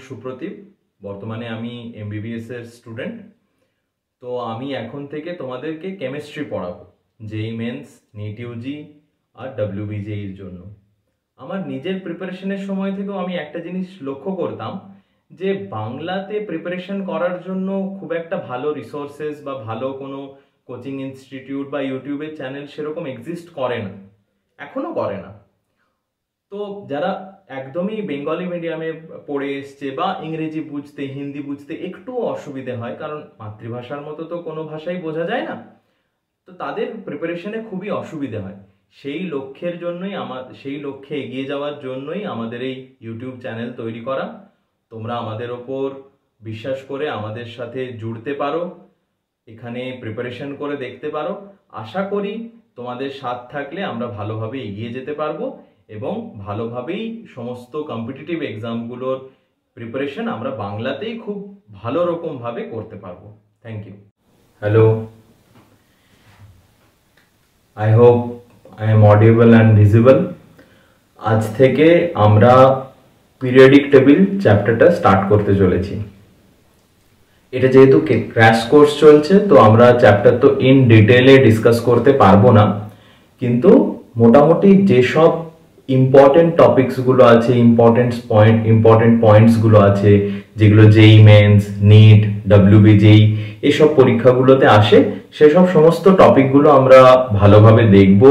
সুপ্রতীপ। বর্তমানে আমি এমবিবিএস এর স্টুডেন্ট। তো আমি এখন থেকে তোমাদেরকে কেমিস্ট্রি পড়াবো, জেই মেন্স, নিট ইউজি আর ডব্লিউবিজেই এর জন্য। আমার নিজের প্রিপারেশনের সময় থেকেও আমি একটা জিনিস লক্ষ্য করতাম যে বাংলাতে প্রিপারেশন করার জন্য খুব একটা ভালো রিসোর্সেস বা ভালো কোনো কোচিং ইনস্টিটিউট বা ইউটিউবের চ্যানেল সেরকম এক্সিস্ট করে না, এখনো করে না। তো যারা একদমই বেঙ্গলি মিডিয়ামে পড়ে এসছে বা ইংরেজি বুঝতে, হিন্দি বুঝতে একটু অসুবিধে হয়, কারণ মাতৃভাষার মতো তো কোনো ভাষাই বোঝা যায় না, তো তাদের প্রিপারেশনে খুবই অসুবিধে হয়। সেই লক্ষ্যে এগিয়ে যাওয়ার জন্যই আমাদের এই ইউটিউব চ্যানেল তৈরি করা। তোমরা আমাদের ওপর বিশ্বাস করে আমাদের সাথে জুড়তে পারো, এখানে প্রিপারেশন করে দেখতে পারো। আশা করি তোমাদের সাথ থাকলে আমরা ভালোভাবে এগিয়ে যেতে পারবো এবং ভালোভাবেই সমস্ত কম্পিটিটিভ এক্সামগুলোর প্রিপারেশন আমরা বাংলাতেই খুব ভালো রকমভাবে করতে পারবো। Thank you. Hello, I hope I am audible and visible. আজ থেকে আমরা পিরিয়ডিক টেবিল চ্যাপ্টারটা স্টার্ট করতে চলেছি। এটা যেহেতু ক্র্যাশ কোর্স চলছে, তো আমরা চ্যাপ্টার তো ইন ডিটেলে ডিসকাস করতে পারবো না, কিন্তু মোটামুটি যেসব ইম্পর্টেন্ট টপিকসগুলো আছে, ইম্পর্টেন্ট পয়েন্টসগুলো আছে, যেগুলো জেই মেন্স, নিট, ডব্লিউবিজেই এসব পরীক্ষাগুলোতে আসে, সেসব সমস্ত টপিকগুলো আমরা ভালোভাবে দেখব,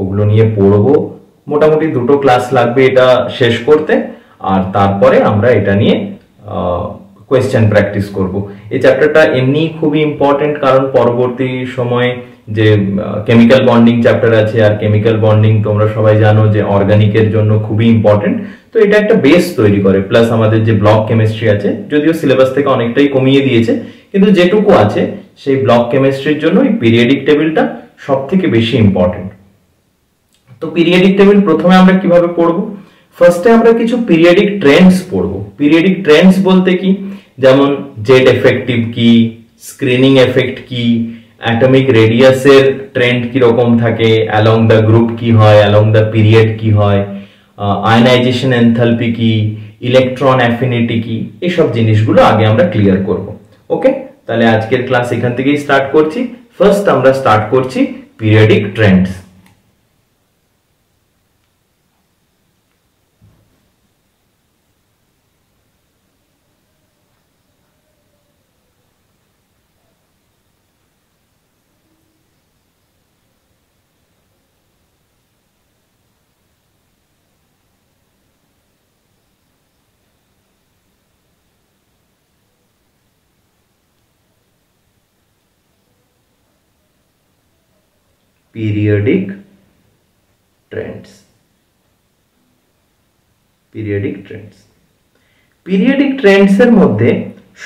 ওগুলো নিয়ে পড়বো। মোটামুটি 2টো ক্লাস লাগবে এটা শেষ করতে, আর তারপরে আমরা এটা নিয়ে কোয়েশ্চেন প্র্যাকটিস করব। এই চ্যাপ্টারটা এমনি খুবই ইম্পর্টেন্ট, কারণ পরবর্তী সময়ে যে কেমিক্যাল বন্ডিং চ্যাপ্টার আছে, আর কেমিক্যাল বন্ডিং তোমরা সবাই জানো যে অর্গানিকের জন্য খুবই ইম্পর্টেন্ট। তো এটা একটা বেস তৈরি করে, প্লাস আমাদের যে ব্লক কেমিস্ট্রি আছে, যদিও সিলেবাস থেকে অনেকটাই কমিয়ে দিয়েছে, কিন্তু যেটুকু আছে সেই ব্লক কেমিস্ট্রির জন্য এই পিরিয়ডিক টেবিলটা সব থেকে বেশি ইম্পর্টেন্ট। তো পিরিয়ডিক টেবিল প্রথমে আমরা কিভাবে পড়বো? ফার্স্টে আমরা কিছু পিরিয়ডিক ট্রেন্ডস পড়বো। পিরিয়ডিক ট্রেন্ডস বলতে কি, যেমন জেড এফেক্টিভ কি, স্ক্রিনিং এফেক্ট কি, অ্যাটমিক রেডিয়াসের ট্রেন্ড কি রকম থাকে, অ্যালং দ্য গ্রুপ কি হয়, অ্যালং দ্য পিরিয়ড কি হয়, আয়নাইজেশন এনথালপি কি, ইলেকট্রন অ্যাফিনিটি কি, এসব জিনিসগুলো আগে আমরা ক্লিয়ার করব। ওকে, তাহলে আজকের ক্লাস এখান থেকেই স্টার্ট করছি। ফার্স্ট আমরা স্টার্ট করছি periodic Trends. Periodic Trends. Periodic Trends এর মধ্যে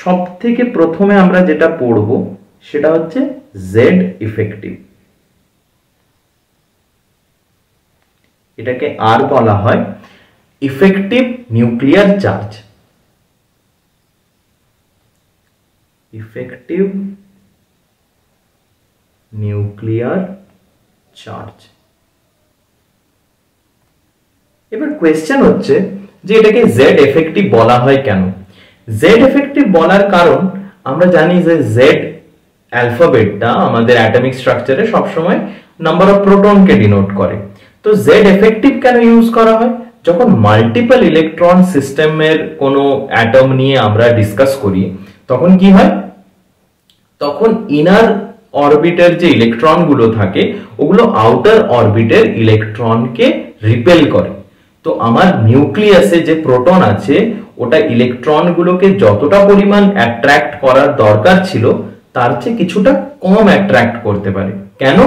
সব থেকে প্রথমে আমরা যেটা পড়ব সেটা হচ্ছে জেড ইফেক্টিভ। এটাকে আর বলা হয় effective nuclear charge. Effective nuclear charge. এবার কোয়েশ্চেন হচ্ছে যে এটাকে জেড এফেক্টিভ বলা হয় কেন? জেড এফেক্টিভ বলার কারণ, আমরা জানি যে জেড অ্যালফাবেটটা আমাদের অ্যাটমিক স্ট্রাকচারে সবসময় নাম্বার অফ প্রোটনকে ডিনোট করে। তো জেড এফেক্টিভ কেন ইউজ করা হয়? যখন মাল্টিপল ইলেকট্রন সিস্টেমের কোনো অ্যাটম নিয়ে আমরা ডিসকাস করি, তখন কি হয়, তখন ইনার অরবিটের যে ইলেকট্রনগুলো থাকে ওগুলো আউটার অরবিটের ইলেকট্রনকে রিপেল করে। তো আমার নিউক্লিয়াসে যে প্রোটন আছে ওটা ইলেকট্রনগুলোকে যতটা পরিমাণ অ্যাট্রাক্ট করার দরকার ছিল তার চেয়ে কিছুটা কম অ্যাট্রাক্ট করতে পারে। কেন?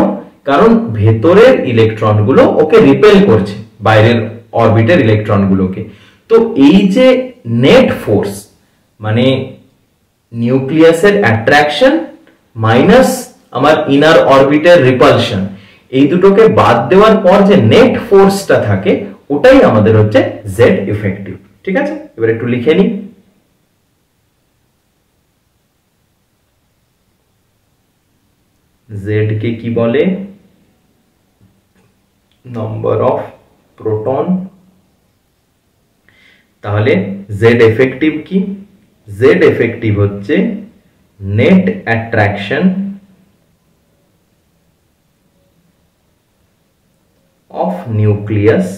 কারণ ভেতরের ইলেকট্রনগুলো ওকে রিপেল করছে, বাইরের অরবিটের ইলেকট্রনগুলোকে। তো এই যে নেট ফোর্স, মানে নিউক্লিয়াসের অ্যাট্রাকশন মাইনাস আমার ইনার অরবিটের রিপালশন, এই দুটোকে বাদ দেওয়ার পর যে নেট ফোর্সটা থাকে ওটাই আমাদের হচ্ছে জেড ইফেক্টিভ। ঠিক আছে, এবার একটু লিখে নিই। জেড কে কি বলে? নাম্বার অফ প্রোটন তাহলে জেড এফেক্টিভ কি? জেড এফেক্টিভ হচ্ছে net attraction of nucleus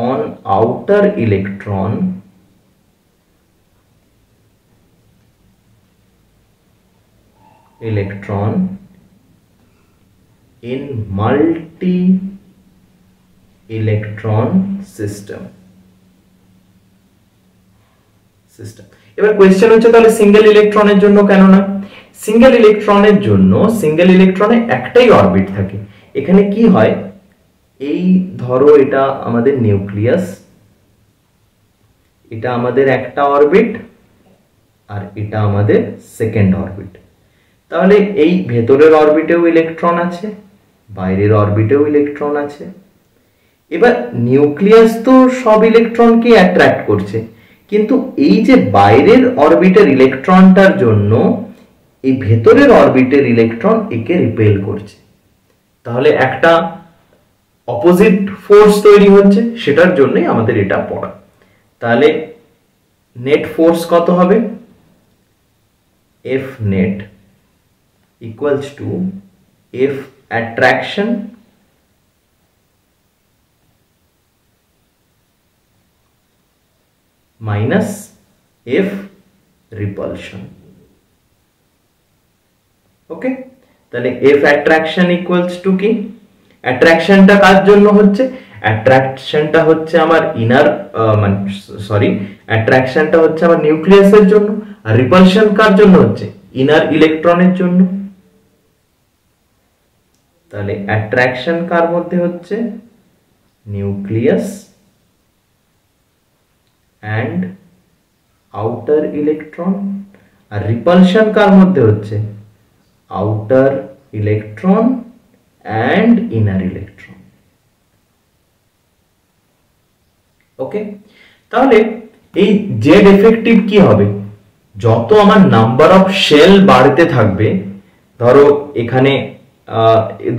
on outer electron in multi electron system. এবার কোয়েশ্চেন হচ্ছে তাহলে সিঙ্গেল ইলেকট্রনের জন্য কেন না? সিঙ্গেল ইলেকট্রনের জন্য সিঙ্গেল ইলেকট্রনে একটাই অরবিট থাকে। এখানে কি হয়, এই ধরো এটা আমাদের নিউক্লিয়াস, এটা আমাদের একটা অরবিট আর এটা আমাদের সেকেন্ড অরবিট। তাহলে এই ভেতরের অরবিটেও ইলেকট্রন আছে, বাইরের অরবিটেও ইলেকট্রন আছে। এবার নিউক্লিয়াস তো সব ইলেকট্রনকে অ্যাট্রাক্ট করছে, কিন্তু এই যে বাইরের অরবিটের ইলেকট্রনটার জন্য এই ভেতরের অরবিটের ইলেকট্রন একে রিপেল করছে। তাহলে একটা অপোজিট ফোর্স তৈরি হচ্ছে, সেটার জন্যই আমাদের এটা পড়া। তাহলে নেট ফোর্স কত হবে? F net equals to F attraction minus F repulsion. ওকে, তাহলে F attraction equals to কি? অ্যাট্রাকশনটা কার জন্য হচ্ছে? অ্যাট্রাকশনটা হচ্ছে আমার ইনার অ্যাট্রাকশনটা হচ্ছে আমার নিউক্লিয়াসের জন্য, আর রিপালশন কার জন্য হচ্ছে? ইনার ইলেকট্রনের জন্য। তাহলে অ্যাট্রাকশন কার মধ্যে হচ্ছে? Nucleus and outer electron. আর রিপালশন কার মধ্যে হচ্ছে? Outer electron and inner electron. Okay, তাহলে এই জেড এফেক্টিভ কি হবে? যত আমার নাম্বার অফ শেল বাড়তে থাকবে, ধরো এখানে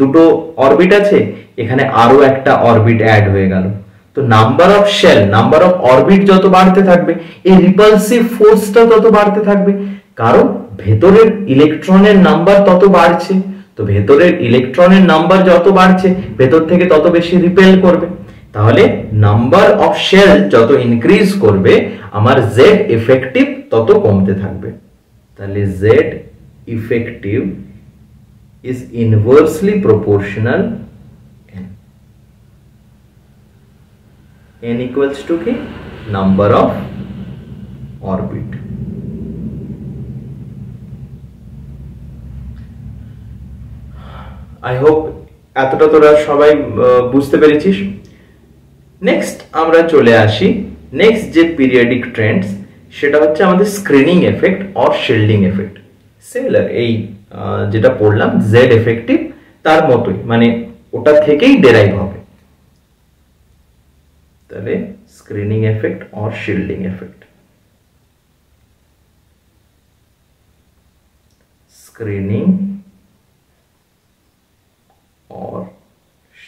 দুটো অরবিট আছে, এখানে আরো একটা অরবিট অ্যাড হয়ে গেল, তো number of shell, number of orbit যত বাড়তে থাকবে, এই রিপালসিভ ফোর্সটা তত বাড়তে থাকবে, কারণ ভেতরের ইলেকট্রনের নাম্বার তত বাড়ছে। তো ভেতরের ইলেকট্রনের নাম্বার যত বাড়ছে, ভেতর থেকে তত বেশি রিপেল করবে। তাহলে নাম্বার অফ শেল যত ইনক্রিজ করবে, আমার জেড ইফেক্টিভ তত কমতে থাকবে। তাহলে Z effective is inversely proportional n equals to কি? number of orbit. I hope এতটা তোরা সবাই বুঝতে পেরেছিস। নেক্সট আমরা চলে আসি নেক্সট যে পিরিয়ডিক ট্রেন্ডস, সেটা হচ্ছে আমাদের screening effect or shielding effect. Similar এই যেটা পড়লাম জেড এফেক্টিভ, তার মতোই, মানে ওটা থেকেই ডেরাইভ হবে। তাহলে screening effect or shielding effect, screening or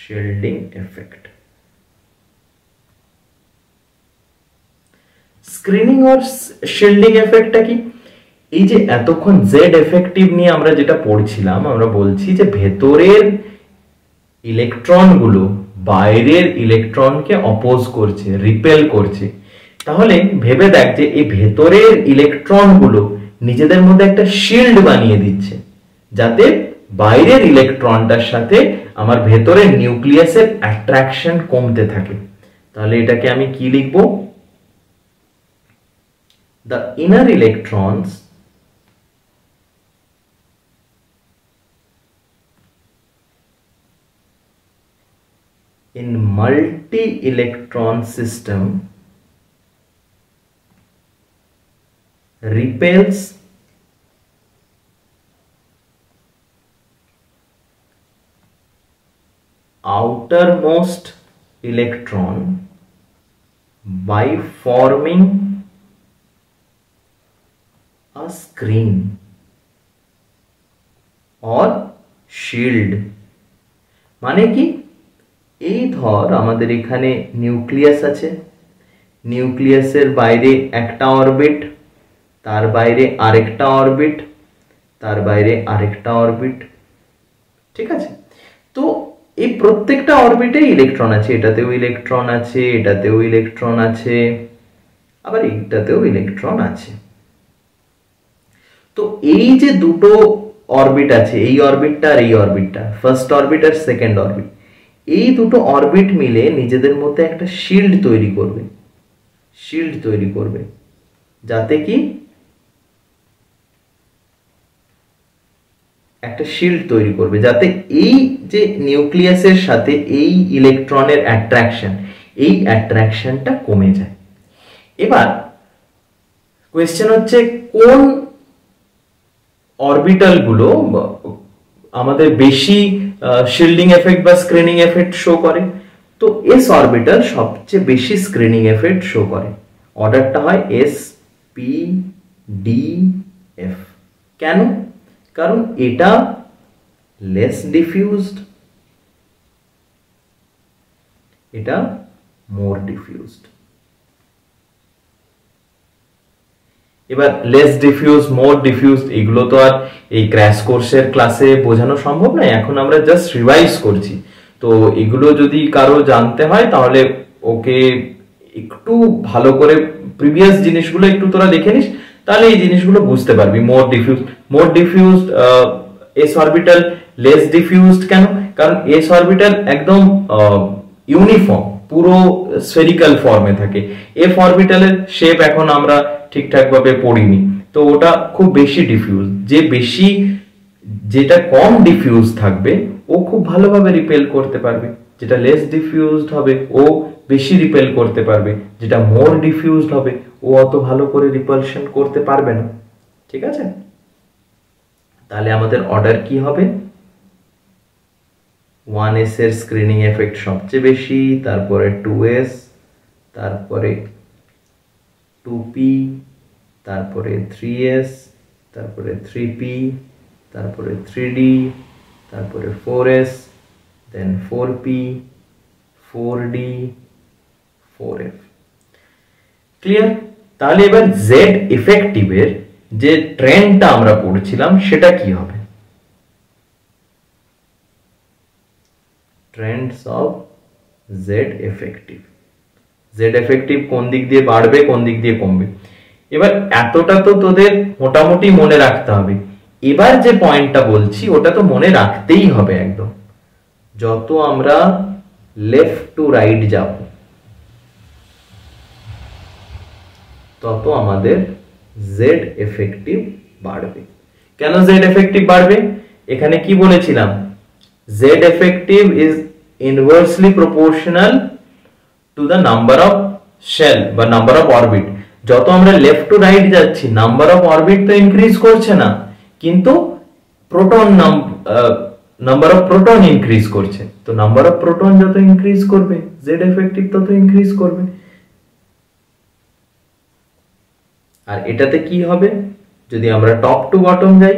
shielding effect. Screening or shielding এফেক্টটা কি? এই যে এতক্ষণ জেড এফেক্টিভ নিয়ে আমরা যেটা পড়ছিলাম, আমরা বলছি যে ভেতরের ইলেকট্রনগুলো বাইরের ইলেকট্রনকে অপোজ করছে, রিপেল করছে। তাহলে ভেবে দেখ যে এই ভেতরের ইলেকট্রনগুলো নিজেদের মধ্যে একটা শিল্ড বানিয়ে দিচ্ছে, যাতে বাইরের ইলেকট্রনটার সাথে আমার ভেতরের নিউক্লিয়াসের অ্যাট্রাকশন কমতে থাকে। তাহলে এটাকে আমি কি লিখবো? The inner electrons in multi-electron system repels outermost electron by forming a screen or shield। মানে কি? এই ধর আমাদের এখানে নিউক্লিয়াস আছে, নিউক্লিয়াসের বাইরে একটা অরবিট, তার বাইরে আরেকটা অরবিট, তার বাইরে আরেকটা অরবিট, ঠিক আছে। তো এই প্রত্যেকটা অরবিটে ইলেকট্রন আছে, এটাতেও ইলেকট্রন আছে, এটাতেও ইলেকট্রন আছে, আবার এইটাতেও ইলেকট্রন আছে। তো এই যে দুটো অরবিট আছে, এই অরবিটটা আর এই অরবিটটা, ফার্স্ট অরবিট আর সেকেন্ড অরবিট, এই দুটো অরবিট মিলে নিজেদের মধ্যে একটা শিল্ড তৈরি করবে, শিল্ড তৈরি করবে, যাতে কি একটা শিল্ড তৈরি করবে যাতে এই যে নিউক্লিয়াসের সাথে এই ইলেকট্রনের অ্যাট্রাকশন, এই অ্যাট্রাকশনটা কমে যায়। এবার কোয়েশ্চেন হচ্ছে কোন অরবিটাল গুলো আমাদের বেশি শিল্ডিং এফেক্ট বা স্ক্রিনিং এফেক্ট শো করে। তো এস অরবিটাল সবচেয়ে বেশি স্ক্রিনিং এফেক্ট শো করে। অর্ডারটা হয় এস পি ডি এফ। কেন? কারণ এটা লেস ডিফিউজড, এটা মোর ডিফিউজড। এবার লেস ডিফিউজ, মোর ডিফিউজ এগুলো তো আর এই ক্র্যাশ কোর্সের ক্লাসে বোঝানো সম্ভব নয়, এখন আমরা জাস্ট রিভাইজ করছি। তো এগুলো যদি কারো জানতে হয় তাহলে ওকে একটু ভালো করে প্রিভিয়াস জিনিসগুলো একটু তোরা দেখে নিস, তাহলে এই জিনিসগুলো বুঝতে পারবি। More diffused s orbital, less diffused কেন? কারণ এস অরবিটাল একদম ইউনিফর্ম, পুরো স্ফেরিক্যাল ফর্মে থাকে। এফ অরবিটালের শেপ এখন আমরা ঠিকঠাক ভাবে পড়িনি, তো ওটা খুব বেশি ডিফিউজ। যেটা কম ডিফিউজ থাকবে ও খুব ভালোভাবে রিপেল করতে পারবে, যেটা লেস ডিফিউজড হবে ও বেশি রিপেল করতে পারবে, যেটা মোর ডিফিউজড হবে ও অত ভালো করে রিপালশন করতে পারবে না, ঠিক আছে। তাহলে আমাদের অর্ডার কি হবে? 1s এর স্ক্রিনিং এফেক্ট সবচেয়ে বেশি, তারপরে 2s, তারপরে 2p, তারপরে 3s, তারপরে 3p, তারপরে 3d, তারপরে 4s, দেন 4p, 4d, 4f। ক্লিয়ার? তাহলে এবার z ইফেক্টিভের যে ট্রেন্ডটা আমরা পড়ছিলাম সেটা কি হবে? Trends of z effective. z effective কোন দিক দিয়ে বাড়বে, কোন দিক দিয়ে কমবে। এবার এতটা তো তোদের মোটামুটি মনে রাখতে হবে। এবার যে পয়েন্টটা বলছি ওটা তো মনে রাখতেই হবে একদম। যত আমরা লেফট টু রাইট যাব তত আমাদের z এফেক্টিভ বাড়বে। কেন z এফেক্টিভ বাড়বে? এখানে কি বলেছিলাম? z effective is inversely proportional to the number of shell বা নাম্বার অফ অরবিট। যত আমরা লেফট টু রাইট যাচ্ছি নাম্বার অফ অরবিট তো ইনক্রিজ করছে না, কিন্তু proton number of proton increase করছে। তো নাম্বার অফ প্রোটন যত ইনক্রিজ করবে জেড এফেক্টিভ তত ইনক্রিজ করবে। আর এটাতে কি হবে যদি আমরা টপ টু বটম যাই?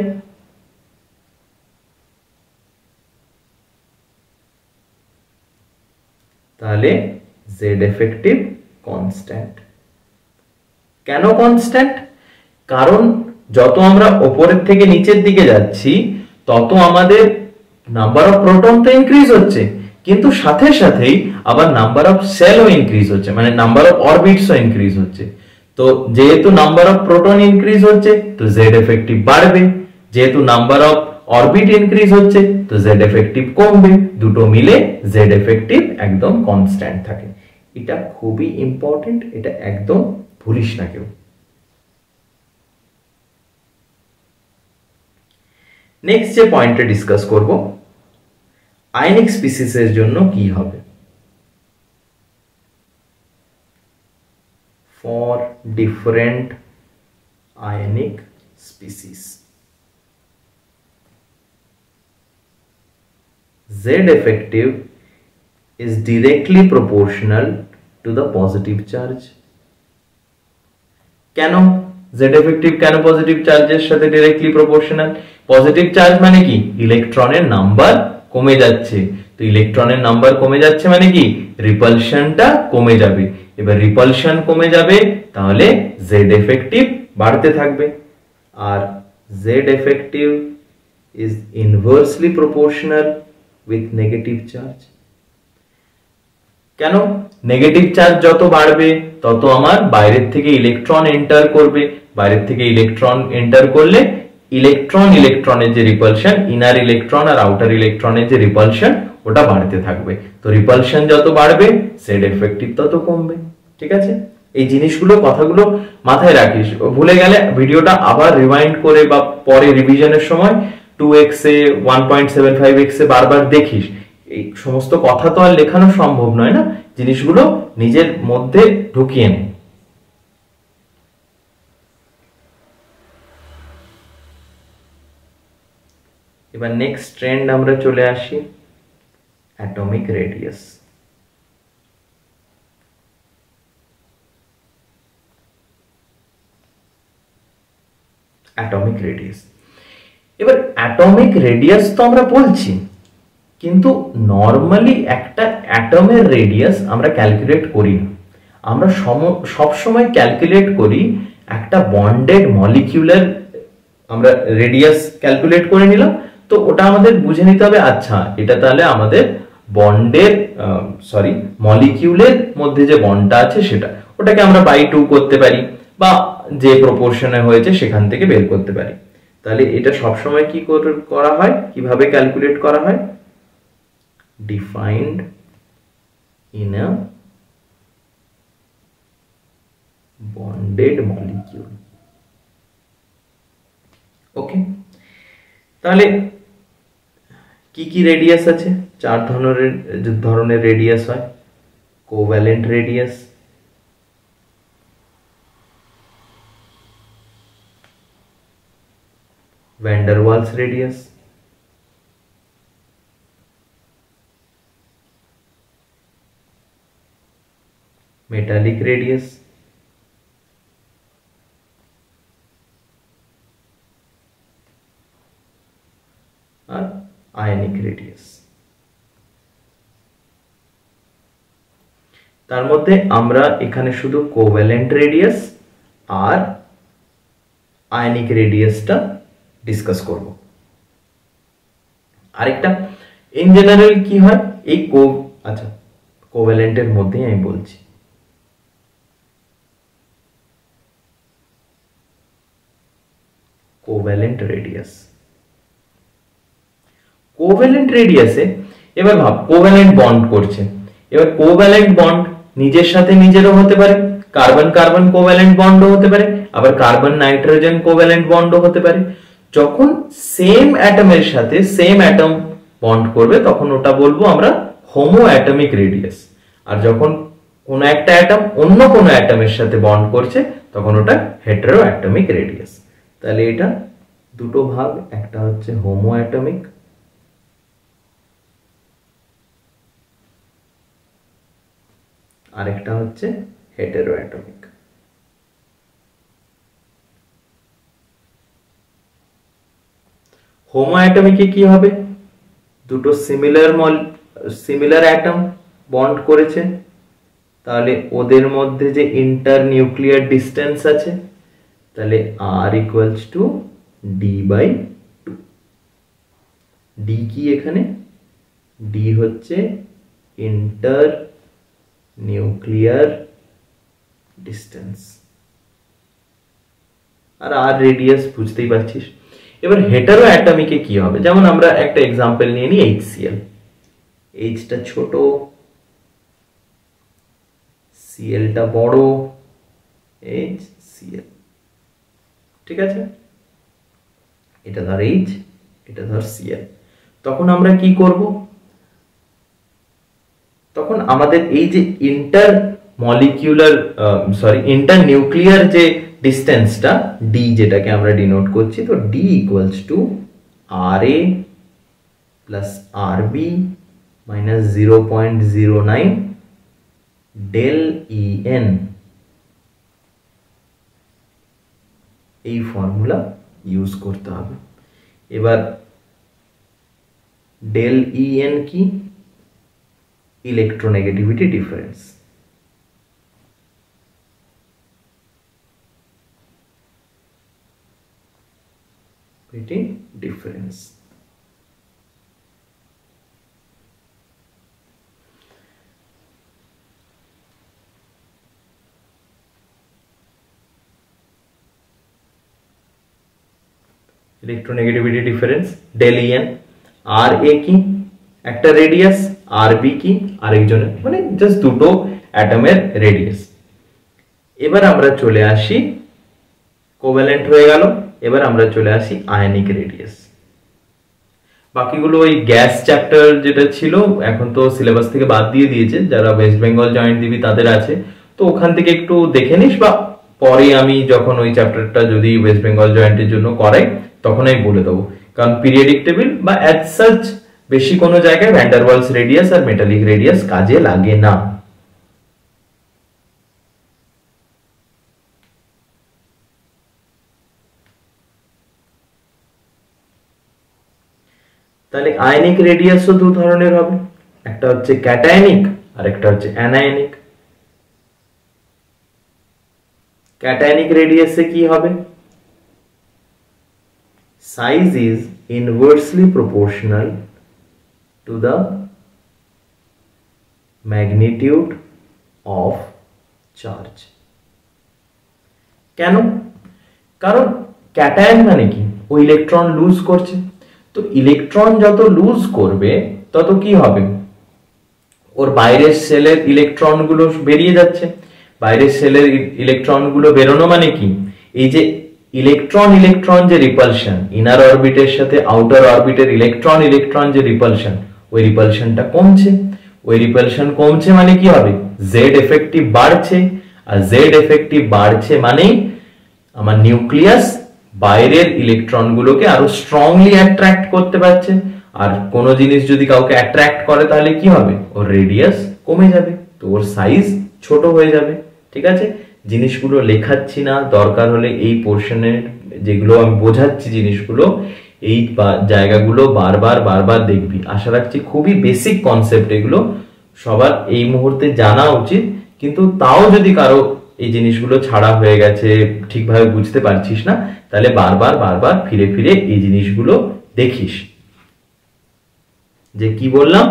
তাহলে জেড এফেক্টিভ কনস্ট্যান্ট। কেন কনস্ট্যান্ট? কারণ যত আমরা উপরের থেকে নিচের দিকে যাচ্ছি তত আমাদের নাম্বার অফ প্রোটন তো ইনক্রিজ হচ্ছে, কিন্তু সাথে সাথেই আবার নাম্বার অফ সেলও ইনক্রিজ হচ্ছে, মানে নাম্বার অফ অরবিটসও ইনক্রিজ হচ্ছে। তো যেহেতু নাম্বার অফ প্রোটন ইনক্রিজ হচ্ছে তো জেড এফেক্টিভ বাড়বে, যেহেতু নাম্বার অফ অরবিট ইনক্রিজ হচ্ছে তো জেড এফেক্টিভ কমবে। দুটো মিলে জেড এফেক্টিভ একদম কনস্ট্যান্ট থাকে। এটা খুবই ইম্পর্টেন্ট, এটা একদম ভুলিস না কেউ। নেক্সট যে পয়েন্টটা ডিসকাস করব, আয়নিক স্পিসিসের জন্য কি হবে? For different ionic species Z effective is directly proportional to the positive charge. কেন Z effective কেন পজিটিভ চার্জের সাথে ডাইরেক্টলি প্রপোর্শনাল? পজিটিভ চার্জ মানে কি? ইলেকট্রনের নাম্বার কমে যাচ্ছে, তো তো ইলেকট্রনের নাম্বার কমে যাচ্ছে মানে কি রিপালশনটা কমে যাবে। এবার রিপালশন কমে যাবে তাহলে জেড এফেক্টিভ বাড়তে থাকবে, আর Z effective is inversely proportional with negative charge. কেন? নেগেটিভ চার্জ যত বাড়বে তত আমার বাইরের থেকে ইলেকট্রন এন্টার করবে, বাইরের থেকে ইলেকট্রন এন্টার করলে ইলেকট্রনের যে রিপালশন, ইনার ইলেকট্রন আর আউটার ইলেকট্রনের যে রিপালশন ওটা বাড়তে থাকবে। তো রিপালশন যত বাড়বে জেড এফেক্টিভ তত কমবে। ঠিক আছে, এই জিনিসগুলো কথাগুলো মাথায় রাখিস, ভুলে গেলে ভিডিওটা আবার রিমাইন্ড করে বা পরে রিভিশনের সময় 2x এ 1.75x এ বারবার দেখিস। এই সমস্ত কথা তো আর লেখানো সম্ভব নয় না, জিনিসগুলো নিজের মধ্যে ঢুকিয়ে নে। এবার নেক্সট ট্রেন্ড আমরা চলে আসি অ্যাটমিক রেডিয়াস। অ্যাটমিক রেডিয়াস, এবার অ্যাটমিক রেডিয়াস তো আমরা বলছি, কিন্তু নর্মালি একটা অ্যাটমের রেডিয়াস আমরা ক্যালকুলেট করি না। আমরা সব সময় ক্যালকুলেট করি একটা বন্ডেড মলিকিউলার, আমরা রেডিয়াস ক্যালকুলেট করে নিলাম, তো ওটা আমাদের বুঝে নিতে হবে আচ্ছা এটা তাহলে আমাদের বন্ডের মলিকিউলের মধ্যে যে বন্ডটা আছে সেটা, ওটাকে আমরা বাই 2 করতে পারি বা যে প্রপোর্শনে হয়েছে সেখান থেকে বের করতে পারি। তাহলে এটা সবসময় কি করা হয়, কিভাবে ক্যালকুলেট করা হয়? Defined in a bonded molecule. Okay, তাহলে কি কি রেডিয়াস আছে? 4 ধরনের রেডিয়াস হয়। Covalent radius, van der Waals radius, metallic radius, আর আয়নিক রেডিয়াস। তার মধ্যে আমরা এখানে শুধু কোভ্যালেন্ট রেডিয়াস আর আয়নিক রেডিয়াসটা ডিসকাস করব। আরেকটা ইন জেনারেল কি হয় এই আচ্ছা কোভ্যালেন্টের মধ্যেই আমি বলছি। কোভ্যালেন্ট রেডিয়াস, কোভ্যালেন্ট রেডিয়াসে এবার ভাব কোভ্যালেন্ট বন্ড করছে। এবার কোভ্যালেন্ট বন্ড নিজের সাথে নিজেরও হতে পারে, কার্বন কার্বন কোভ্যালেন্ট বন্ডও হতে পারে, আবার কার্বন নাইট্রোজেন কোভ্যালেন্ট বন্ডও হতে পারে। যখন সেম অ্যাটমের সাথে সেম অ্যাটম বন্ড করবে তখন ওটা বলবো আমরা হোমো অ্যাটমিক রেডিয়াস, আর যখন কোনো একটা অ্যাটম অন্য কোনো অ্যাটমের সাথে বন্ড করছে তখন ওটা হেটেরো অ্যাটমিক রেডিয়াস। তাহলে এটা দুটো ভাগ, একটা হচ্ছে হোমো অ্যাটমিক আরেকটা হচ্ছে হেটেরো অ্যাটমিক। হোমো অ্যাটমিকে কি হবে? দুটো সিমিলার অ্যাটম বন্ড করেছে, তাহলে ওদের মধ্যে যে ইন্টার নিউক্লিয়ার ডিস্টেন্স আছে তাহলে r equals to d/2। d কি এখানে? d হচ্ছে ইন্টার নিউক্লিয়ার ডিস্টেন্স, আর r রেডিয়াস বুঝতেই পারছিস। এবার হেটারো অ্যাটমিকে কি হবে? যেমন আমরা একটা এক্সাম্পল নিয়ে নিই HCl, H টা ছোট, Cl টা বড়, HCl। ঠিক আছে, এটা ধর H, এটা ধর Cl। তখন আমরা কি করব? তখন আমাদের এই যে ইন্টার নিউক্লিয়ার যে ডিস্টেন্সটা d, যেটাকে আমরা ডিনোট করছি, তো d equals to RA plus RB minus 0.09 del EN। এই ফর্মুলা ইউজ করতে হবে। এবার ডেল EN কি? electronegativity difference. Difference. Electronegativity difference del EN আর এ কি একটা রেডিয়াস আর বি কি আরেকজনের মানে জাস্ট দুটো অ্যাটমের রেডিয়াস। এবার আমরা চলে আসি কোভ্যালেন্ট হয়ে গেল, এবার আমরা চলে আসি আয়নিক রেডিয়াস। বাকিগুলো ওই গ্যাস চ্যাপ্টার যেটা ছিল এখন তো সিলেবাস থেকে বাদ দিয়ে দিয়েছে, যারা ওয়েস্ট বেঙ্গল জয়েন্ট দিবি তাদের আছে, তো ওখান থেকে একটু দেখে নিস, বা পরে আমি যখন ওই চ্যাপ্টারটা যদি ওয়েস্ট বেঙ্গল জয়েন্টের জন্য করাই তখন আমি বলে দেবো। কারণ পিরিয়ডিক টেবিল বা অ্যাজ সাচ বেশি কোনো জায়গায় ভ্যান ডার ওয়ালস রেডিয়াস আর মেটালিক রেডিয়াস কাজে লাগে না। তাহলে আয়নিক রেডিয়াসও দু ধরনের হবে, একটা হচ্ছে ক্যাটায়নিক আর একটা হচ্ছে অ্যানায়নিক। ক্যাটায়নিক রেডিয়াসে কি হবে? Size is inversely proportional to the magnitude of charge. কেন? কারণ ক্যাটায়ন মানে কি, ও ইলেকট্রন লুজ করছে, তো ইলেকট্রন যত লুজ করবে তত কি হবে, ওর বাইরের সেলের ইলেকট্রনগুলো বেরিয়ে যাচ্ছে। বাইরের সেলের ইলেকট্রনগুলো বেরোনো মানে কি, এই যে ইলেকট্রন ইলেকট্রন যে রিপালশন, ইনার অরবিটের সাথে আউটার অরবিটের ইলেকট্রন ইলেকট্রন যে রিপালশন, ওই রিপালশনটা কমছে। ওই রিপালশন কমছে মানে কি হবে, জেড এফেক্টিভ বাড়ছে, আর জেড এফেক্টিভ বাড়ছে মানেই আমার নিউক্লিয়াস বাইরের ইলেকট্রনগুলোকে আরো স্ট্রংলি অ্যাট্রাক্ট করতে পারছে। আর কোনো জিনিস যদি কাউকে অ্যাট্রাক্ট করে তাহলে কি হবে, ওর রেডিয়াস কমে যাবে, তো ওর সাইজ ছোট হয়ে যাবে। ঠিক আছে, জিনিসগুলো লেখাচ্ছি না, দরকার হলে এই পোর্শনের যেগুলো আমি বোঝাচ্ছি জিনিসগুলো এই জায়গাগুলো বারবার বারবার দেখবি। আশা রাখছি খুবই বেসিক কনসেপ্ট, এগুলো সবার এই মুহূর্তে জানা উচিত, কিন্তু তাও যদি কারো এই জিনিসগুলো ছাড়া হয়ে গেছে, ঠিকভাবে বুঝতে পারছিস না, তাহলে বারবার বারবার ফিরে ফিরে এই জিনিসগুলো দেখিস। যে কি বললাম,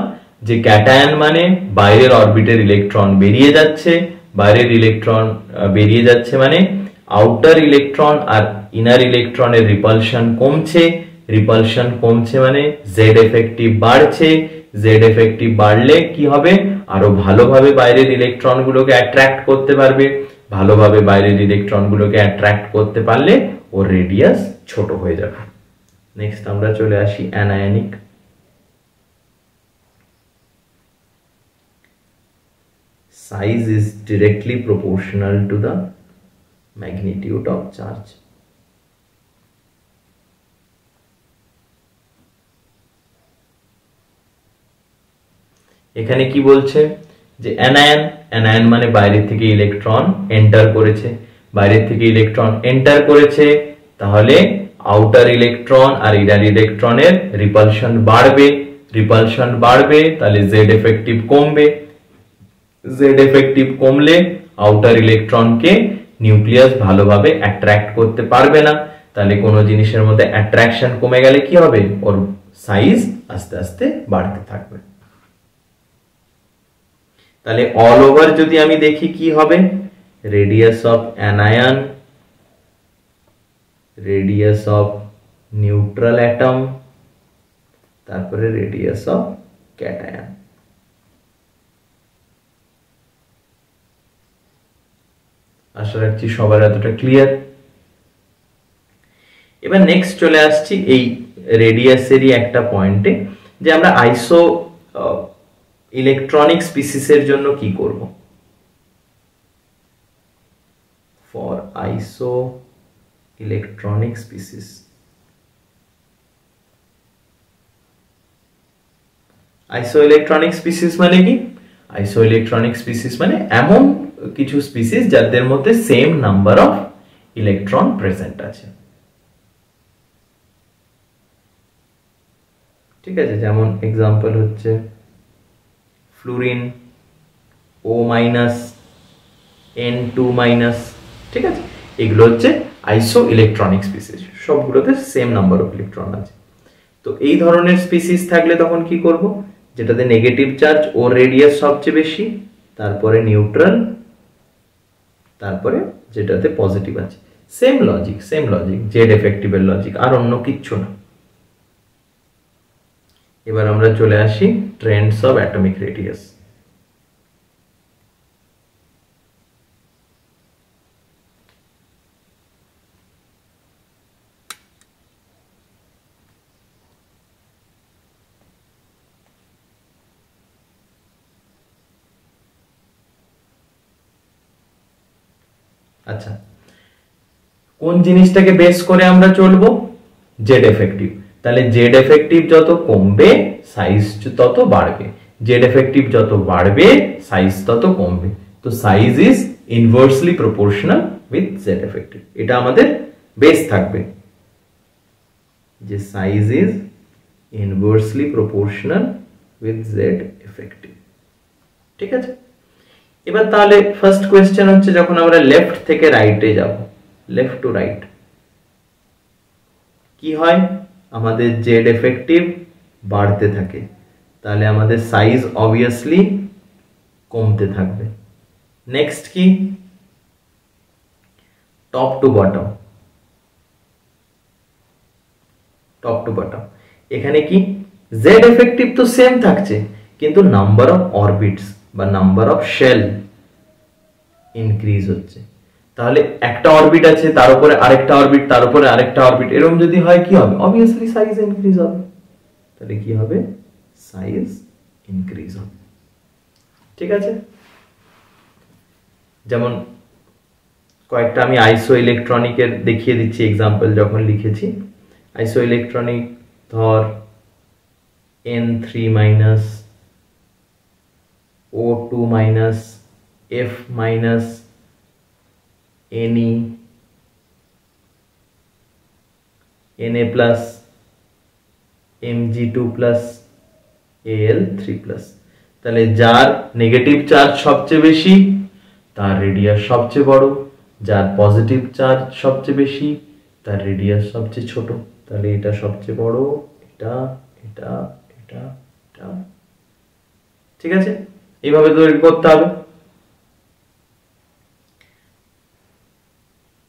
যে ক্যাটায়ন মানে বাইরের অরবিটের ইলেকট্রন বেরিয়ে যাচ্ছে, বাইরের ইলেকট্রন বেরিয়ে যাচ্ছে মানে আউটার ইলেকট্রন আর ইনার ইলেকট্রনের রিপালশন কমছে, রিপালশন কমছে মানে জেড এফেক্টিভ বাড়ছে, জেড এফেক্টিভ বাড়লে কি হবে, আরো ভালোভাবে বাইরের ইলেকট্রনগুলোকে অ্যাট্রাক্ট করতে পারবে, ভালোভাবে বাইরের ইলেকট্রনগুলোকে অ্যাট্রাক্ট করতে পারলে ওর রেডিয়াস ছোট হয়ে যাবে। নেক্সট আমরা চলে আসি anionic. Size is directly proportional to the magnitude of charge. এখানে কি বলছে, যে অ্যানায়ন, অ্যানায়ন মানে বাইরে থেকে ইলেকট্রন এন্টার করেছে, বাইরে থেকে ইলেকট্রন এন্টার করেছে, তাহলে আউটার ইলেকট্রন আর ইনার ইলেকট্রনের রিপালশন বাড়বে, রিপালশন বাড়বে তাহলে জেড এফেক্টিভ কমবে, জেড এফেক্টিভ কমলে আউটার ইলেকট্রনকে নিউক্লিয়াস ভালোভাবে অ্যাট্রাক্ট করতে পারবে না, তাহলে কোনো জিনিসের মধ্যে অ্যাট্রাকশন কমে গেলে কি হবে, ওর সাইজ আস্তে আস্তে বাড়তে থাকবে। তাহলে অল ওভার যদি আমি দেখি কি হবে, radius of anion, radius of neutral atom, তারপরে রেডিয়াস অফ ক্যাটায়ন। আশা রাখছি সবার এতটা ক্লিয়ার। এবার নেক্সট চলে আসছি এই রেডিয়াসেরই একটা পয়েন্টে, যে আমরা আইসো ইলেকট্রনিক স্পিসিসের জন্য কি করব। ফর আইসো ইলেকট্রনিক স্পিসিস, আইসো ইলেকট্রনিক স্পিসিস মানে কি, আইসো ইলেকট্রনিক স্পিসিস মানে এমন কিছু স্পিসিস যাদের মধ্যে same number of electron present আছে। ঠিক আছে, যেমন এক্সাম্পল হচ্ছে fluorine O minus N2 minus, ঠিক আছে? এগুলো হচ্ছে আইসো ইলেকট্রনিক স্পিসিস, সবগুলোতে সেম নাম্বার অফ ইলেকট্রন আছে। তো এই ধরনের স্পিসিস থাকলে তখন কি করব, যেটাতে নেগেটিভ চার্জ ও রেডিয়াস সবচেয়ে বেশি, তারপরে নিউট্রাল, তারপরে যেটাতে পজিটিভ আছে। সেম লজিক জেড এফেক্টিভের লজিক, আর অন্য কিচ্ছু না। এবার আমরা চলে আসি ট্রেন্ডস অফ অ্যাটমিক রেডিয়াস। আচ্ছা, কোন জিনিসটাকে বেস করে আমরা চলবো? Z effective. তাহলে জেড এফেক্টিভ যত কমবে সাইজ তত বাড়বে, জেড এফেক্টিভ যত বাড়বে সাইজ তত কমবে। তো size is inversely proportional with Z effective, এটা আমাদের বেস থাকবে, যে size is inversely proportional with Z effective. ঠিক আছে? এবার তাহলে ফার্স্ট কোয়েশ্চেন হচ্ছে, যখন আমরা লেফট থেকে রাইটে যাব, লেফট টু রাইট, কি হয়? আমাদের জেড এফেক্টিভ বাড়তে থাকে, তাহলে আমাদের সাইজ অবভিয়াসলি কমতে থাকবে। নেক্সট কি? Top to bottom, top to bottom, এখানে কি জেড এফেক্টিভ তো সেম থাকছে, কিন্তু নাম্বার অফ অরবিটস বা নাম্বার অফ শেল ইনক্রিজ হচ্ছে। তাহলে একটা অরবিট আছে, তার উপরে আরেকটা অরবিট, তার উপরে আরেকটা অরবিট, এরকম যদি হয় কি হবে? অবভিয়াসলি সাইজ ইনক্রিজ হবে। তাহলে কি হবে? সাইজ ইনক্রিজ হবে। ঠিক আছে? যেমন কয়েকটা আমি আইসো ইলেকট্রনিকের দেখিয়ে দিচ্ছি এক্সাম্পল, যখন লিখেছি আইসো ইলেকট্রনিক, ধর N3 minus, O2 minus, F minus, Ne, Na plus, Mg2 plus, Al3 plus. তাহলে যার নেগেটিভ চার্জ সবচেয়ে বেশি তার রেডিয়াস সবচেয়ে বড়, যার পজিটিভ চার্জ সবচেয়ে বেশি তার রেডিয়াস সবচেয়ে ছোট। তাহলে এটা সবচেয়ে বড়, এটা এটা এটা এটা। ঠিক আছে? এইভাবে তৈরি করতে হবে।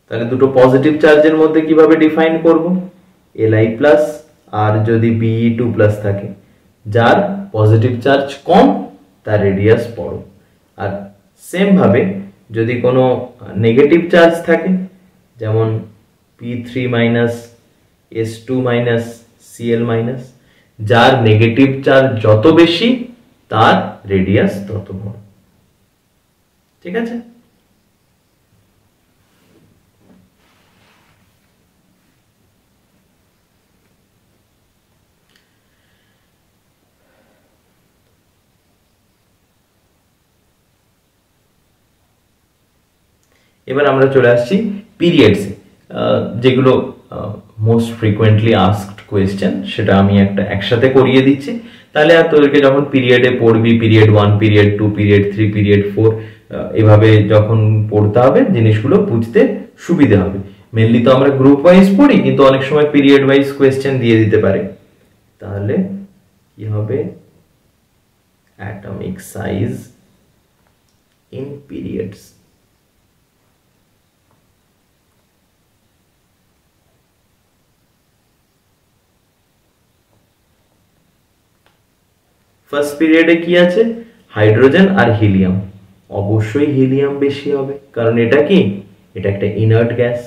তাহলে দুটো পজিটিভ চার্জের মধ্যে কিভাবে ডিফাইন করব? Li প্লাস, আর যদি Be2 প্লাস থাকে, যার পজিটিভ চার্জ কম তার রেডিয়াস বড়। আর সেম ভাবে যদি কোনো নেগেটিভ চার্জ থাকে, যেমন P3 minus, S2 minus, Cl minus, যার নেগেটিভ চার্জ যত বেশি তার রেডিয়াস তত বড়। ঠিক আছে? এবার আমরা চলে আসছি পিরিয়ডসে, যেগুলো মোস্ট ফ্রিকোয়েন্টলি আস্কড কোয়েশ্চেন, সেটা আমি একটা একসাথে করিয়ে দিচ্ছি। তাহলে আর তোদেরকে যখন পিরিয়ডে পড়বি, পিরিয়ড 1, পিরিয়ড 2, পিরিয়ড 3, পিরিয়ড 4, এভাবে যখন পড়তে হবে জিনিসগুলো বুঝতে সুবিধা হবে। মেনলি তো আমরা গ্রুপ ওয়াইজ পড়ি, কিন্তু অনেক সময় পিরিয়ড ওয়াইজ কোয়েশ্চেন দিয়ে দিতে পারে। তাহলে কি হবে? Atomic size in periods. First পিরিয়ডে কি আছে? হাইড্রোজেন আর হিলিয়াম। অবশ্যই হিলিয়াম বেশি হবে, কারণ এটা কি? এটা একটা inert gas,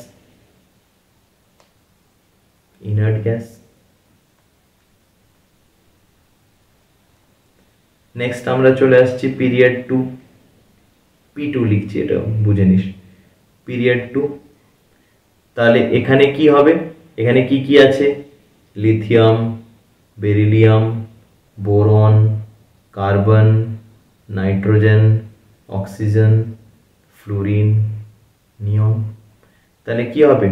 inert gas. Next আমরা চলে আসছি পিরিয়ড 2, P2 লিখছি, এটা বুঝে নিস। পিরিয়ড 2, তাহলে এখানে কি হবে? এখানে কি কি আছে? Lithium, beryllium, boron, carbon, nitrogen, oxygen, fluorine, neon. তাহলে কি হবে?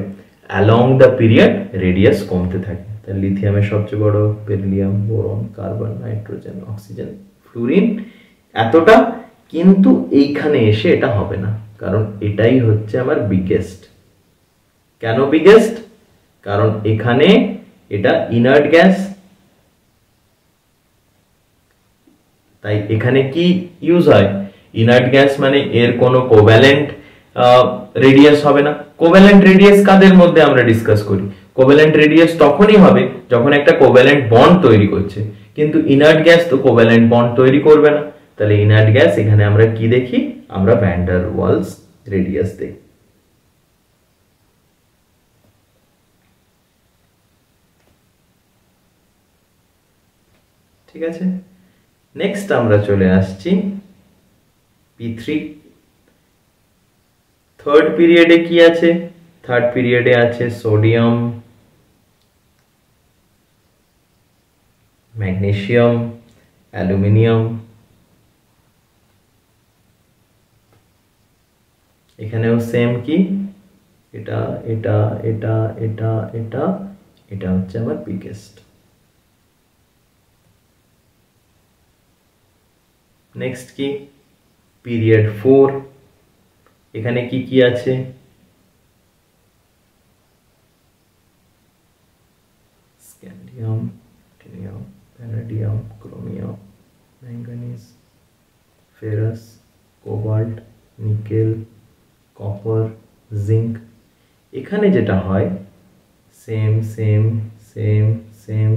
অ্যালং দ্য পিরিয়ড রেডিয়াস কমতে থাকে। তাহলে লিথিয়ামের সবচেয়ে বড়, beryllium, boron, carbon, nitrogen, oxygen, fluorine, এতটা, কিন্তু এইখানে এসে এটা হবে না, কারণ এটাই হচ্ছে আমার বিগেস্ট। কেন বিগেস্ট? কারণ এখানে এটা ইনার্ট গ্যাস, তাই এখানে কি ইউজ হয়? ইনার্ট গ্যাস মানে এর কোনো কোভ্যালেন্ট রেডিয়াস হবে না। কোভ্যালেন্ট রেডিয়াস কাদের মধ্যে আমরা ডিসকাস করি? কোভ্যালেন্ট রেডিয়াস তখনই হবে যখন একটা কোভ্যালেন্ট বন্ড তৈরি করছে, কিন্তু ইনার্ট গ্যাস তো কোভ্যালেন্ট বন্ড তৈরি করবে না। তাহলে ইনার্ট গ্যাস এখানে আমরা কি দেখি? আমরা ভ্যান ডার ওয়ালস রেডিয়াস দেখি। ঠিক আছে, নেক্সট আমরা চলে আসছি P3। থার্ড পিরিয়ডে কি আছে? থার্ড পিরিয়ডে আছে সোডিয়াম, ম্যাগনেসিয়াম, অ্যালুমিনিয়াম। এখানেও সেম কি, এটা এটা এটা এটা এটা এটা হচ্ছে আমার বিগেস্ট। নেক্সট কি? পিরিয়ড 4। এখানে কি কি আছে? Scandium, titanium, vanadium, chromium, manganese, ferrous, cobalt, nickel, copper, zinc. এখানে যেটা হয় সেম সেম সেম সেম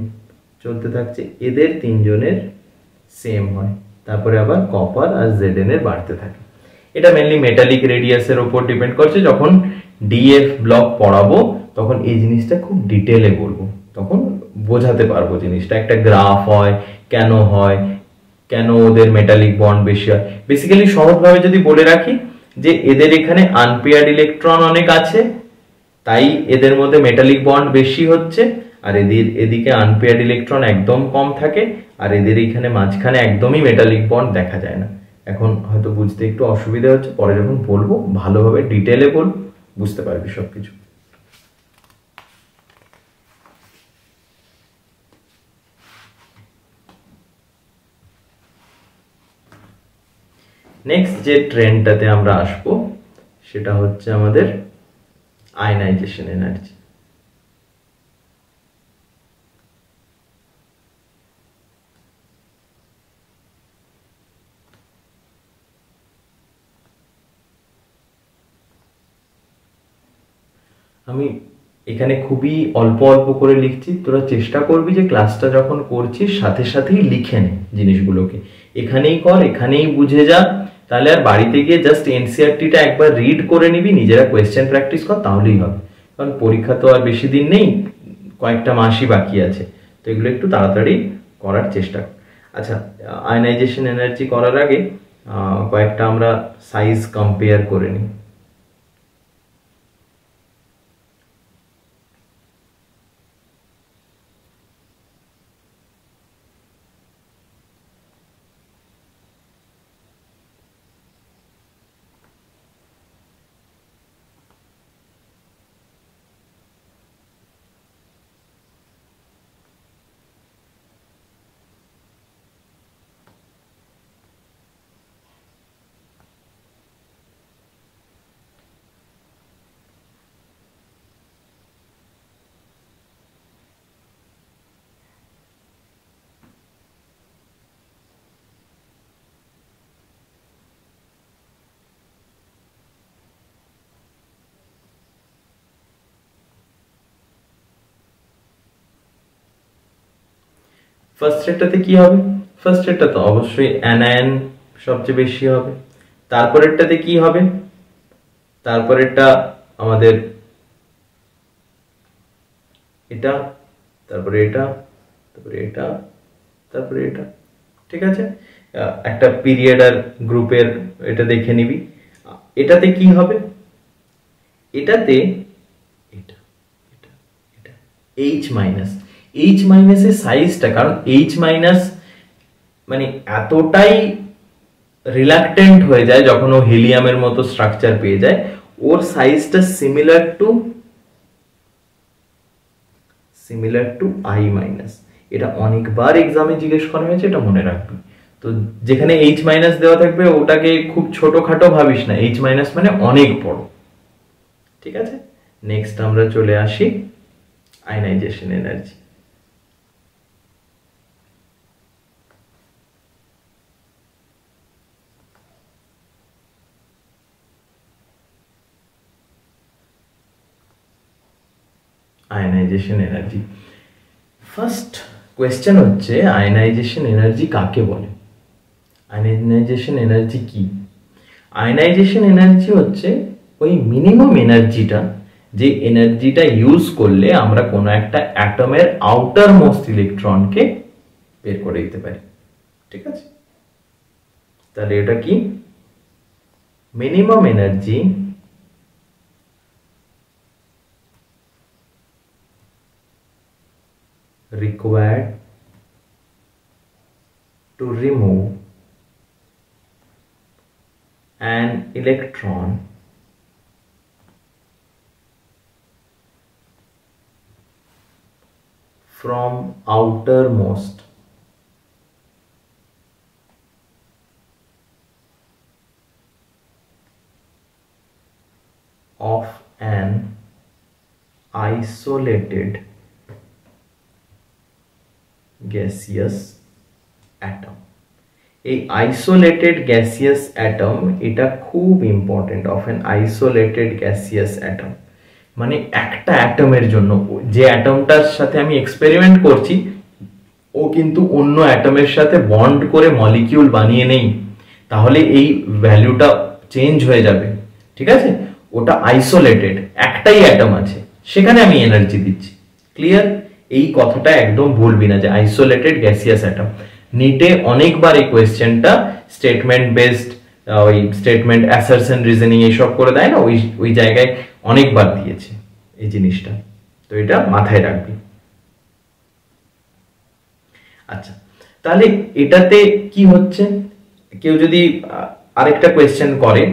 চলতে থাকছে, এদের তিনজনের সেম হয়, তারপরে আবার কপার আর জেডএন এর বাড়তে থাকে। এটা মেনলি মেটালিক রেডিয়াসের উপর ডিপেন্ড করছে। যখন ডিএফ ব্লক পড়াবো তখন এই জিনিসটা খুব ডিটেলে বলবো, তখন বোঝাতে পারবো জিনিসটা, একটা গ্রাফ হয়, কেন ওদের মেটালিক বন্ড বেশি হয়। বেসিক্যালি সহজভাবে যদি বলে রাখি যে এদের এখানে আনপেয়ার্ড ইলেকট্রন অনেক আছে, তাই এদের মধ্যে মেটালিক বন্ড বেশি হচ্ছে, আর এদিকে আনপেয়ার্ড ইলেকট্রন একদম কম থাকে, আর এদের এখানে মাঝখানে একদমই মেটালিক বন্ড দেখা যায় না। এখন হয়তো বুঝতে একটু অসুবিধা হচ্ছে, পরে যখন বলবো ভালোভাবে ডিটেলে বলবো, বুঝতে পারবি সবকিছু। নেক্সট যে ট্রেন্ডটাতে আমরা আসবো সেটা হচ্ছে আমাদের আয়নাইজেশন এনার্জি। আমি এখানে খুবই অল্প অল্প করে লিখছি, তোরা চেষ্টা করবি যে ক্লাসটা যখন করছিস সাথে সাথেই লিখে নে জিনিসগুলোকে, এখানেই কর, এখানেই বুঝে যা, তাহলে আর বাড়িতে গিয়ে জাস্ট এনসিআরটিটা একবার রিড করে নিবি, নিজেরা কোয়েশ্চেন প্র্যাকটিস কর, তাহলেই হবে। কারণ পরীক্ষা তো আর বেশি দিন নেই, কয়েকটা মাসই বাকি আছে, তো এগুলো একটু তাড়াতাড়ি করার চেষ্টা কর। আচ্ছা, আয়নাইজেশন এনার্জি করার আগে কয়েকটা আমরা সাইজ কম্পেয়ার করে নিই। ফার্স্ট রেটটাতে কি হবে? ফার্স্ট রেটটা তো অবশ্যই অ্যানায়ন সবচেয়ে বেশি হবে। তারপরেরটাতে কি হবে? তারপরেরটা আমাদের এটা, তারপরে এটা, তারপরে এটা, তারপরে এটা। ঠিক আছে, একটা পিরিয়ড আর গ্রুপের এটা দেখে নিবি। এটাতে কি হবে? এটাতে এটা এটা এটা এইচ মাইনাস, এইচ মাইনাসের সাইজটা, কারণ এইচ মাইনাস মানে এতটাই রিল্যাক্টেন্ট হয়ে যায় যখন ও হিলিয়ামের মতো স্ট্রাকচার পেয়ে যায়, ওর সাইজটা সিমিলার টু আই মাইনাস। এটা অনেকবার এক্সামে জিজ্ঞেস করা হয়েছে, এটা মনে রাখবি। তো যেখানে H মাইনাস দেওয়া থাকবে ওটাকে খুব ছোটখাটো ভাবিস না, H মাইনাস মানে অনেক বড়। ঠিক আছে, নেক্সট আমরা চলে আসি ionisation energy. Ionisation energy, first question হচ্ছে আয়নাইজেশন এনার্জি কাকে বলে? আয়নাইজেশন এনার্জি কি? আয়নাইজেশন এনার্জি হচ্ছে ওই মিনিমাম এনার্জিটা, যে এনার্জিটা ইউজ করলে আমরা কোনো একটা অ্যাটমের আউটার মোস্ট ইলেকট্রনকে বের করে দিতে পারি। ঠিক আছে, তাহলে এটা কি? Minimum energy required to remove an electron from outermost of an isolated gaseous atom। এই আইসোলেটেড গ্যাসিয়াস অ্যাটম, এটা খুব important. Of an isolated gaseous atom মানে একটা অ্যাটমের জন্য, যে অ্যাটমটার সাথে আমি এক্সপেরিমেন্ট করছি ও কিন্তু অন্য অ্যাটমের সাথে বন্ড করে মলিকিউল বানিয়ে নেই, তাহলে এই ভ্যালুটা চেঞ্জ হয়ে যাবে। ঠিক আছে, ওটা আইসোলেটেড, একটাই অ্যাটম আছে, সেখানে আমি এনার্জি দিচ্ছি। ক্লিয়ার? এই কথাটা একদম ভুলবি না যে আইসোলেটেড গ্যাসিয়াস অ্যাটম। নিটে অনেকবার এই কোয়েশ্চেনটা স্টেটমেন্ট বেসড, ওই স্টেটমেন্ট অ্যাসারশন রিজনিং এইসব করে দেয় না, ওই জায়গায় অনেকবার দিয়েছে এই জিনিসটা, তো এটা মাথায় রাখবি। আচ্ছা, তাহলে এটাতে কি হচ্ছে? কেউ যদি আরেকটা কোয়েশ্চেন করে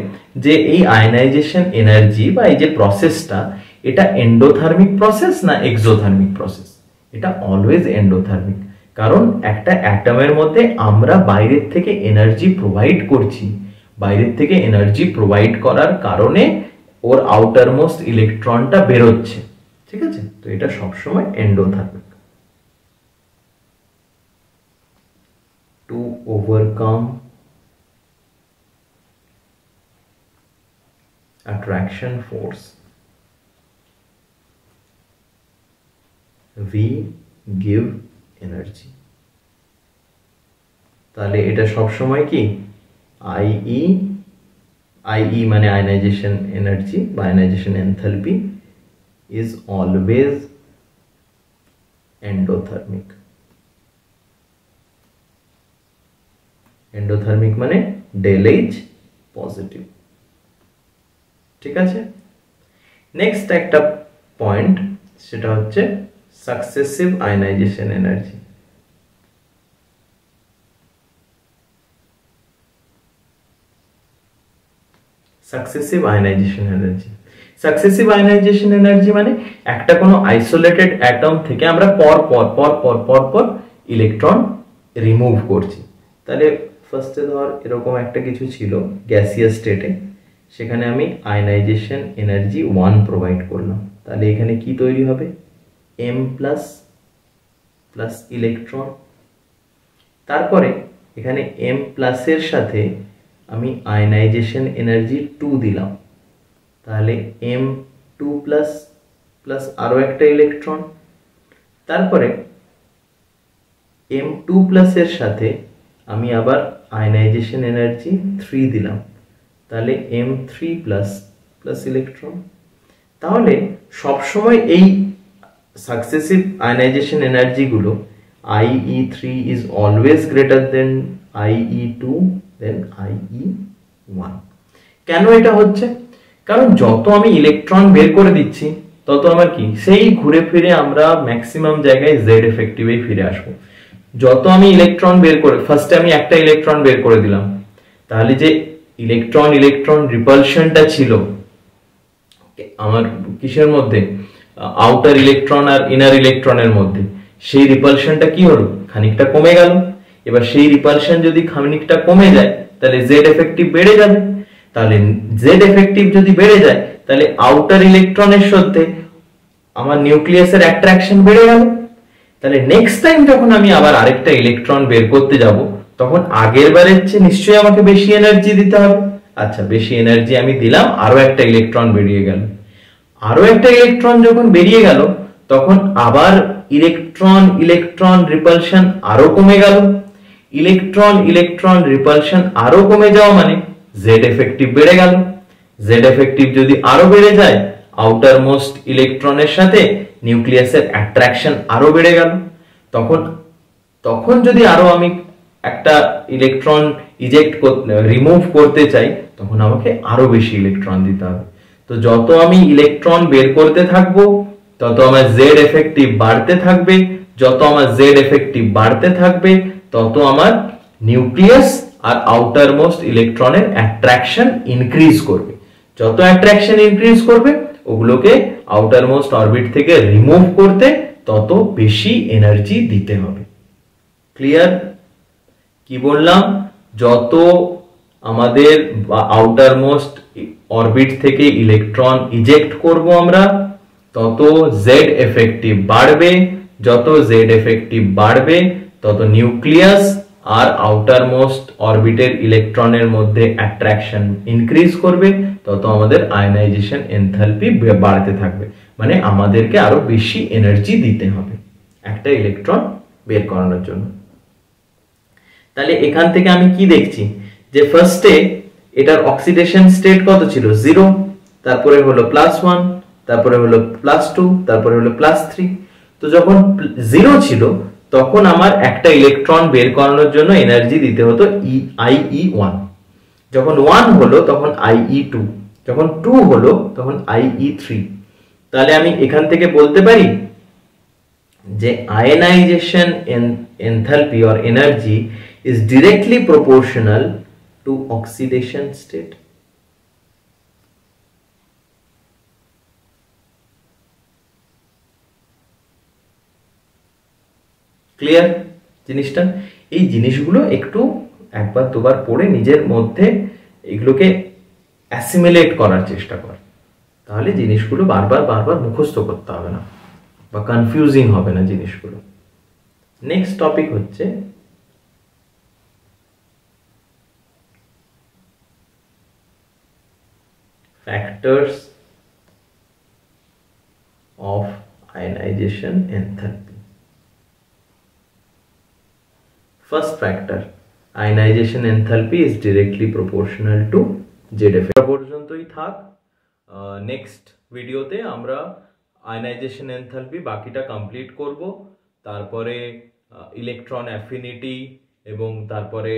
যে এই আয়নাইজেশন এনার্জি বা এই যে প্রসেসটা, এটা এন্ডোথার্মিক প্রসেস না এক্সোথার্মিক প্রসেস? এটা অলওয়েজ এন্ডোথার্মিক, কারণ একটা অ্যাটমের মধ্যে আমরা বাইরের থেকে এনার্জি প্রোভাইড করছি, বাইরের থেকে এনার্জি প্রোভাইড করার কারণে ওর আউটার মোস্ট ইলেকট্রনটা বেরোচ্ছে। ঠিক আছে, তো এটা সবসময় endothermic. To overcome attraction force we give energy। তাহলে এটা সব সময় কি IE মানে আয়নাইজেশন এনার্জি বা ionisation enthalpy is always endothermic। Endothermic মানে del H পজিটিভ। ঠিক আছে, নেক্সট একটা পয়েন্ট, সেটা হচ্ছে successive ionisation energy. Successive ionisation energy, successive ionisation energy মানে একটা কোনো আইসোলেটেড অ্যাটম থেকে আমরা পর ইলেকট্রন রিমুভ করছি। তাহলে ফার্স্টে ধর এরকম একটা কিছু ছিল গ্যাসিয়াস স্টেটে, সেখানে আমি আয়নাইজেশন এনার্জি 1 প্রোভাইড করলাম, তাহলে এখানে কি তৈরি হবে? M plus electron. তারপরে এখানে M প্লাসের সাথে আমি আয়নাইজেশন এনার্জি 2 দিলাম, তাহলে M2 প্লাস আরো একটা ইলেকট্রন। তারপরে M2 প্লাসের সাথে আমি আবার আয়নাইজেশন এনার্জি 3 দিলাম, তাহলে M3 প্লাস ইলেকট্রন। তাহলে সবসময় এই সাকসেসিভ আয়নাইজেশন এনার্জিগুলো IE3 is always greater than IE2 then IE1। কেন এটা হচ্ছে? কারণ যত আমি ইলেকট্রন বের করে দিচ্ছি তত আমার কি সেই ঘুরে ফিরে আমরা ম্যাক্সিমাম জায়গায় জেড এফেক্টিভেই ফিরে আসবো। যত আমি ইলেকট্রন বের করে, ফার্স্টে আমি একটা ইলেকট্রন বের করে দিলাম, তাহলে যে ইলেকট্রন রিপালশনটা ছিল আমার কিসের মধ্যে, আউটার ইলেকট্রন আর ইনার ইলেকট্রনের মধ্যে, সেই রিপালশনটা কি হলো? খানিকটা কমে গেল। এবার সেই রিপালশন যদি খানিকটা কমে যায় তাহলে জেড এফেক্টিভ বেড়ে যাবে, তাহলে জেড এফেক্টিভ যদি বেড়ে যায় তাহলে আউটার ইলেকট্রনের সাথে আমার নিউক্লিয়াসের অ্যাট্রাকশন বেড়ে গেল। তাহলে নেক্সট টাইম যখন আমি আবার আরেকটা ইলেকট্রন বের করতে যাব তখন আগের বারের চেয়ে নিশ্চয়ই আমাকে বেশি এনার্জি দিতে হবে। আচ্ছা, বেশি এনার্জি আমি দিলাম, আরো একটা ইলেকট্রন বেরিয়ে গেল। আরো একটা ইলেকট্রন যখন বেরিয়ে গেল তখন আবার ইলেকট্রন ইলেকট্রন রিপালশন আরো কমে গেল। ইলেকট্রন ইলেকট্রন রিপালশন আরো কমে যাওয়া মানে জেড এফেক্টিভ বেড়ে গেল। জেড এফেক্টিভ যদি আরো বেড়ে যায় আউটার মোস্ট ইলেকট্রনের সাথে নিউক্লিয়াসের অ্যাট্রাকশন আরো বেড়ে গেল। তখন যদি আরো আমি একটা ইলেকট্রন ইজেক্ট রিমুভ করতে চাই তখন আমাকে আরো বেশি ইলেকট্রন দিতে হবে। তো যত আমি ইলেকট্রন বের করতে থাকবো তত আমার জেড এফেক্টিভ বাড়তে থাকবে, যত আমার জেড এফেক্টিভ বাড়তে থাকবে তত আমার নিউক্লিয়াস আর আউটার মোস্ট ইলেকট্রনের অ্যাট্রাকশন ইনক্রিজ করবে। যত অ্যাট্রাকশন ইনক্রিজ করবে ওগুলোকে আউটার মোস্ট অরবিট থেকে রিমুভ করতে তত বেশি এনার্জি দিতে হবে। ক্লিয়ার? কি বললাম? যত আমাদের আউটার মোস্ট অরবিট থেকে ইলেকট্রন ইজেক্ট করব আমরা তত জেড এফেক্টিভ বাড়বে, যত জেড এফেক্টিভ বাড়বে তত নিউক্লিয়াস আর আউটার মোস্ট অরবিটের ইলেকট্রনের মধ্যে অ্যাট্রাকশন ইনক্রিজ করবে, তত আমাদের আয়নাইজেশন এনথালপি বাড়তে থাকবে। মানে আমাদেরকে আরো বেশি এনার্জি দিতে হবে একটা ইলেকট্রন বের করানোর জন্য। তাহলে এখান থেকে আমি কি দেখছি যে ফার্স্টে এটার অক্সিডেশন স্টেট কত ছিল? 0, তারপরে হলো +1, তারপরে হলো +2, তারপরে হলো +3। তো যখন 0 ছিল তখন আমার একটা ইলেকট্রন বের করানোর জন্য এনার্জি দিতে হতো IE1। যখন 1 হলো তখন IE2, যখন 2 হলো তখন IE3। তাহলে আমি এখান থেকে বলতে পারি যে ionisation enthalpy or energy is directly proportional to oxidation state। Clear জিনিসটা? এই জিনিসগুলো একটু একবার দুবার পড়ে নিজের মধ্যে এগুলোকে অ্যাসিমিলেট করার চেষ্টা কর, তাহলে জিনিসগুলো বারবার বারবার মুখস্থ করতে হবে না বা কনফিউজিং হবে না জিনিসগুলো। নেক্সট টপিক হচ্ছে factors of ionization enthalpy। First factor, ionization enthalpy is directly proportional to ZF। পর্যন্তই থাক। নেক্সট ভিডিওতে আমরা আয়নাইজেশন এনথালপি বাকিটা কমপ্লিট করব, তারপরে ইলেকট্রন অ্যাফিনিটি এবং তারপরে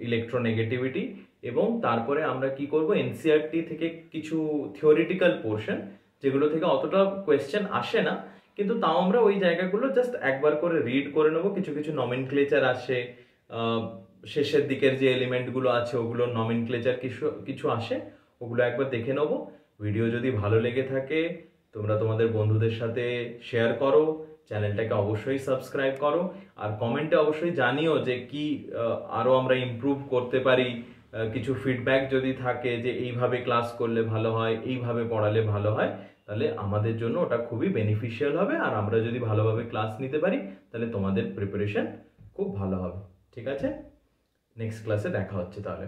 ইলেকট্রোনেগেটিভিটি, এবং তারপরে আমরা কি করব এনসিইআরটি থেকে কিছু থিওরিটিক্যাল পোর্শন যেগুলো থেকে অতটা কোয়েশ্চেন আসে না, কিন্তু তাও আমরা ওই জায়গাগুলো জাস্ট একবার করে রিড করে নেব। কিছু কিছু নমেনক্লেচার আসে, শেষের দিকের যে এলিমেন্টগুলো আছে ওগুলো নমেনক্লেচার কিছু আসে, ওগুলো একবার দেখে নেব। ভিডিও যদি ভালো লেগে থাকে তোমরা তোমাদের বন্ধুদের সাথে শেয়ার করো, চ্যানেলটাকে অবশ্যই সাবস্ক্রাইব করো, আর কমেন্টে অবশ্যই জানিও যে কি আরো আমরা ইমপ্রুভ করতে পারি। কিছু ফিডব্যাক যদি থাকে যে এইভাবে ক্লাস করলে ভালো হয়, এইভাবে পড়ালে ভালো হয়, তাহলে আমাদের জন্য ওটা খুবই বেনিফিশিয়াল হবে। আর আমরা যদি ভালোভাবে ক্লাস নিতে পারি তাহলে তোমাদের প্রিপারেশন খুব ভালো হবে। ঠিক আছে, নেক্সট ক্লাসে দেখা হচ্ছে তাহলে।